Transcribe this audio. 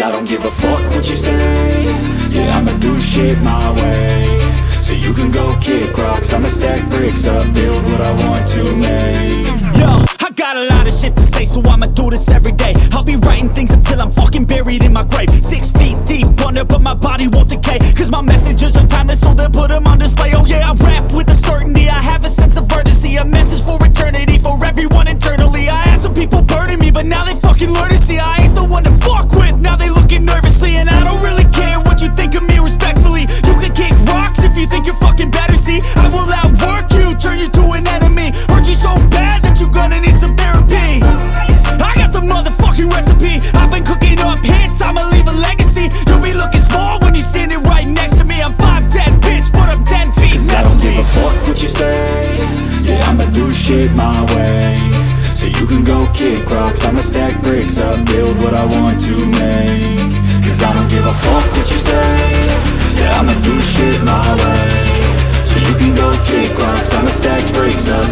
I don't give a fuck what you say. Yeah, I'ma do shit my way. So you can go kick rocks, I'ma stack bricks up, build what I want to make. Yo, I got a lot of shit to say, so I'ma do this every day. I'll be writing things until I'm fucking buried in my grave. 6 feet deep under, but my body won't decay. Cause my messages are timeless, so they'll put them on display. Oh yeah, I rap with a certainty, I have a sense of urgency. A message for eternity, for everyone internally. I had some people burning me, but now they fucking learn to see I ain't the one to fuck with, now they looking nervously. And I don't really care what you think of me, respectfully. You can kick rocks if you think you're fucking better, see. I will outwork you, turn you to an enemy. Hurt you so bad that you're gonna need some therapy. I got the motherfucking recipe, I've been cooking up hits, I'ma leave a legacy. You'll be looking small when you're standing right next to me. I'm 5'10", bitch, but I'm 10 feet. Cause I don't give a fuck what you say. Yeah, I'ma do shit my way. So you can go kick rocks, I'ma stack bricks up, build what I want to make. Cause I don't give a fuck what you say. Yeah, I'ma do shit my way. So you can go kick rocks, I'ma stack bricks up,